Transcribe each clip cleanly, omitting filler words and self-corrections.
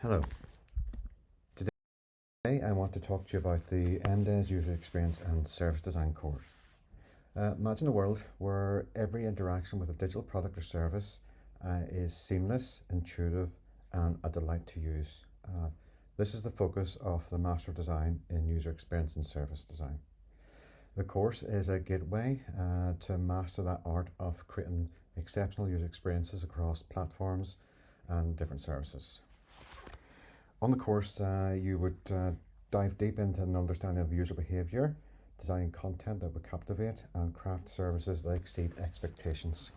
Hello. Today I want to talk to you about the MDes User Experience and Service Design course. Imagine a world where every interaction with a digital product or service is seamless, intuitive, and a delight to use. This is the focus of the Master of Design in User Experience and Service Design. The course is a gateway to master that art of creating exceptional user experiences across platforms and different services. On the course, you would dive deep into an understanding of user behaviour, designing content that would captivate, and craft services that exceed expectations.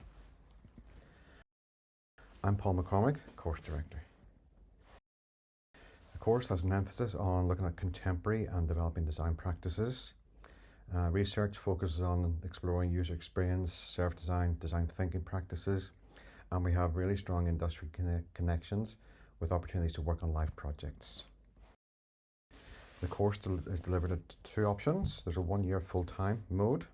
I'm Paul McCormick, Course Director. The course has an emphasis on looking at contemporary and developing design practices. Research focuses on exploring user experience, service design, design thinking practices, and we have really strong industry connections with opportunities to work on live projects. The course is delivered at two options. There's a 1-year full-time mode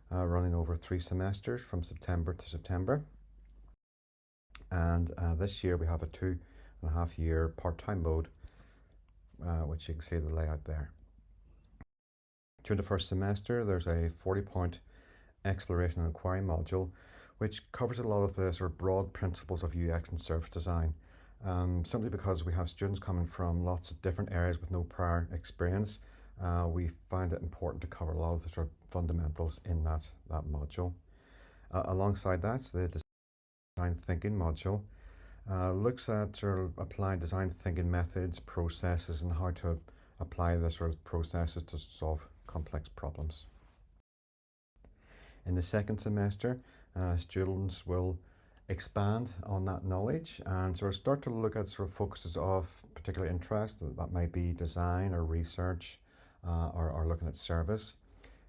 running over 3 semesters from September to September. And this year we have a 2.5-year part-time mode, which you can see the layout there. During the first semester, there's a 40-point exploration and inquiry module, which covers a lot of the sort of broad principles of UX and service design. Simply because we have students coming from lots of different areas with no prior experience, we find it important to cover a lot of the sort of fundamentals in that module. Alongside that, the design thinking module looks at sort of applying design thinking methods, processes, and how to apply the sort of processes to solve complex problems. In the second semester, students will expand on that knowledge and sort of start to look at sort of focuses of particular interest that might be design or research or looking at service.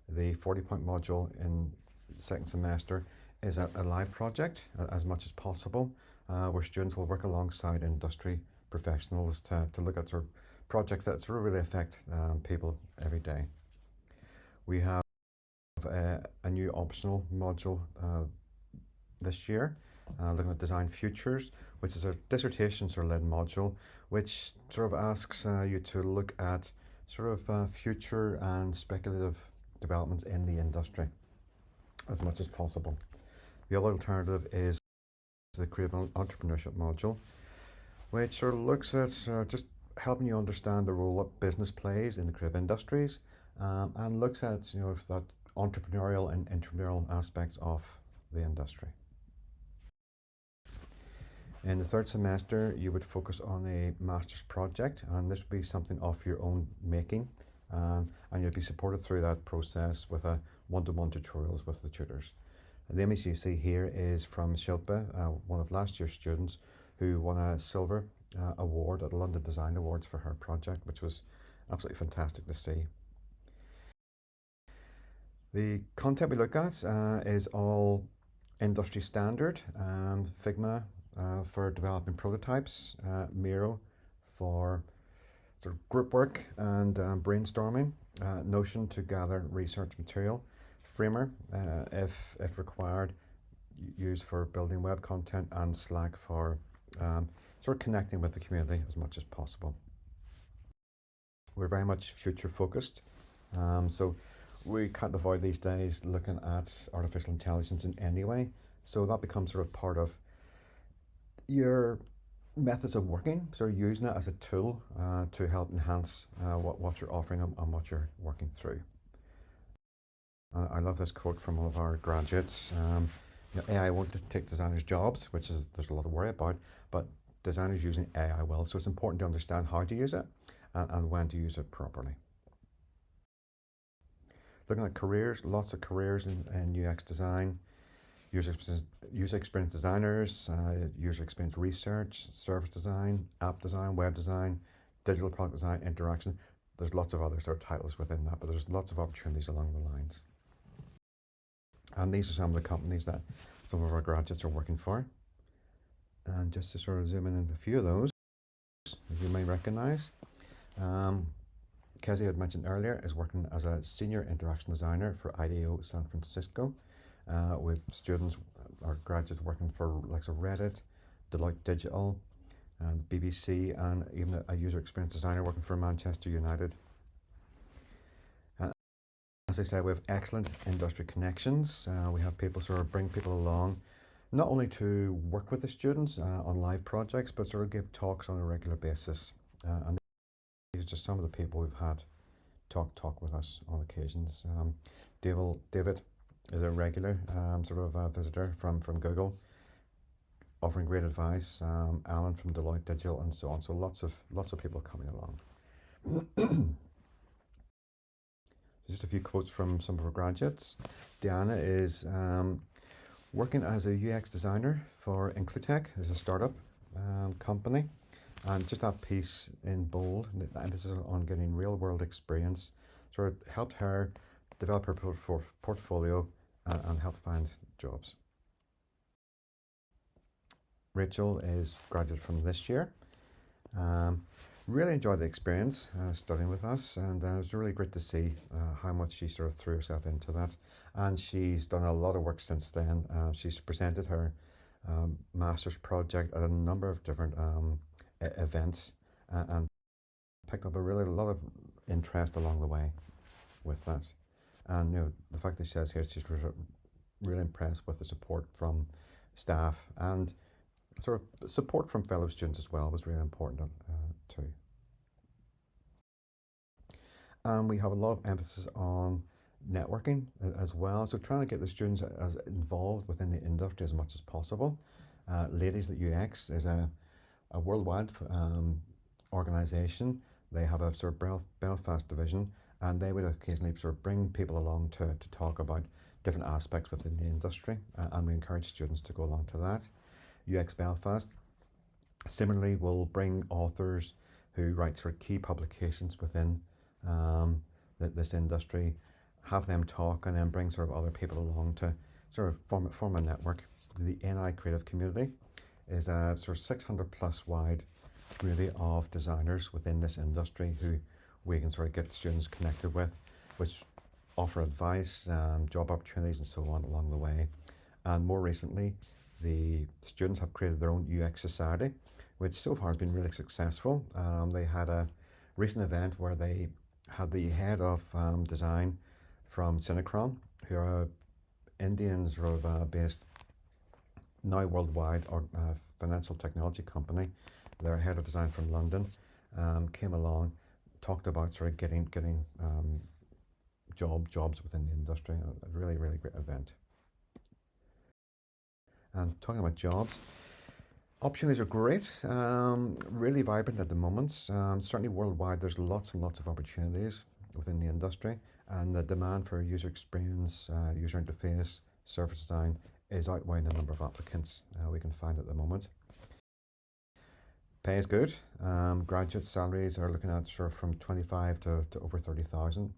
The 40-point module in the second semester is a live project as much as possible, where students will work alongside industry professionals to look at sort of projects that sort of really affect people every day. We have a new optional module this year, looking at design futures, which is a dissertation sort of led module, which sort of asks you to look at sort of future and speculative developments in the industry as much as possible. The other alternative is the creative entrepreneurship module, which sort of looks at just helping you understand the role that business plays in the creative industries, and looks at that entrepreneurial and intrapreneurial aspects of the industry. In the third semester, you would focus on a master's project, and this would be something of your own making, and you'll be supported through that process with a one-to-one tutorials with the tutors. And the image you see here is from Shilpa, one of last year's students, who won a silver award at the London Design Awards for her project, which was absolutely fantastic to see. The content we look at is all industry standard, Figma for developing prototypes, Miro for sort of group work and brainstorming, Notion to gather research material, Framer if required, used for building web content, and Slack for sort of connecting with the community as much as possible. We're very much future focused, so we can't avoid these days looking at artificial intelligence in any way, so that becomes sort of part of your methods of working, so using it as a tool to help enhance what you're offering and what you're working through. I love this quote from one of our graduates. AI won't take designers' jobs, which is there's a lot of worry about, but designers using AI will. So it's important to understand how to use it and when to use it properly. Looking at careers, lots of careers in UX design, user experience designers, user experience research, service design, app design, web design, digital product design, interaction. There's lots of other sort of titles within that, but there's lots of opportunities along the lines. And these are some of the companies that some of our graduates are working for. And just to sort of zoom in into a few of those, as you may recognize, Kezzy had mentioned earlier is working as a senior interaction designer for IDEO San Francisco, with students or graduates working for likes of Reddit, Deloitte Digital, and the BBC, and even a user experience designer working for Manchester United. And as I said, we have excellent industry connections. We have people sort of bring people along, not only to work with the students on live projects, but sort of give talks on a regular basis. And these are just some of the people we've had talk with us on occasions. David is a regular sort of visitor from Google, offering great advice. Alan from Deloitte Digital, and so on. So lots of people coming along. Just a few quotes from some of our graduates. Diana is working as a UX designer for Inclutech, as a startup company. And just that piece in bold, and this is on getting real world experience, sort of helped her develop her portfolio and helped find jobs. Rachel is graduate from this year. Really enjoyed the experience studying with us, and it was really great to see how much she sort of threw herself into that. And she's done a lot of work since then. She's presented her master's project at a number of different events and picked up a lot of interest along the way with that. And the fact that she says here she's really impressed with the support from staff, and sort of support from fellow students as well was really important too. And we have a lot of emphasis on networking as well, so trying to get the students as involved within the industry as much as possible. Ladies at UX is a worldwide organisation. They have a sort of Belfast division, and they would occasionally sort of bring people along to talk about different aspects within the industry, and we encourage students to go along to that. UX Belfast similarly will bring authors who write sort of key publications within this industry, have them talk, and then bring sort of other people along to sort of form a network. The NI creative community is a sort of 600 plus wide community of designers within this industry who we can sort of get students connected with, which offer advice, job opportunities, and so on along the way. And more recently, the students have created their own UX society, which so far has been really successful. They had a recent event where they had the head of design from Synchron, who are Indian sort of based, now worldwide, or financial technology company. Their head of design from London came along, talked about sort of getting jobs within the industry. A really great event. And talking about jobs, opportunities are great, really vibrant at the moment. Certainly worldwide, there's lots and lots of opportunities within the industry, and the demand for user experience, user interface, service design is outweighing the number of applicants we can find at the moment. Pay is good. Graduate salaries are looking at sort of from 25 to over 30,000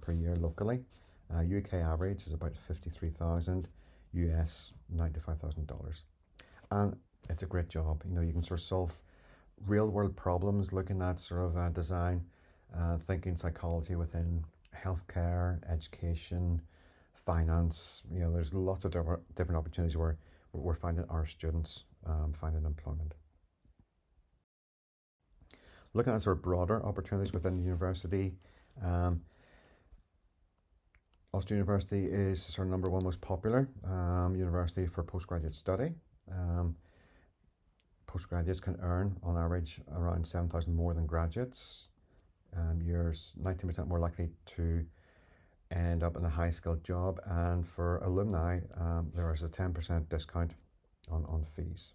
per year locally. UK average is about 53,000. US $95,000, and it's a great job. You can sort of solve real world problems, looking at sort of design, thinking psychology within healthcare, education, finance. There's lots of different opportunities where we're finding our students finding employment. Looking at sort of broader opportunities within the university, Ulster University is sort of number one most popular university for postgraduate study. Postgraduates can earn on average around 7,000 more than graduates. You're 19% more likely to end up in a high skilled job, and for alumni there is a 10% discount on fees.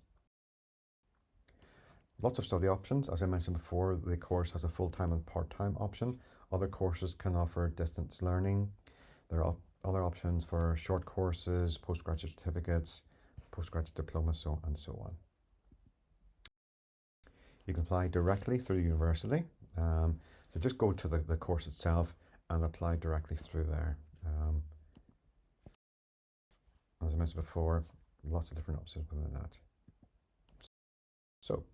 Lots of study options. As I mentioned before, the course has a full-time and part-time option. Other courses can offer distance learning. There are other options for short courses, postgraduate certificates, postgraduate diplomas, and so on. You can apply directly through the university. So just go to the course itself and apply directly through there. As I mentioned before, lots of different options within that. So,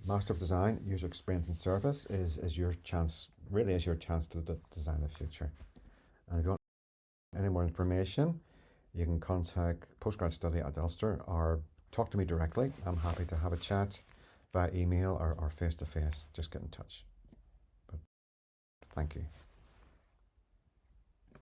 Master of Design, User Experience and Service is your chance, really is your chance to design the future. And if you want any more information, you can contact Postgrad Study at Ulster or talk to me directly. I'm happy to have a chat by email or face to face, just get in touch. But thank you.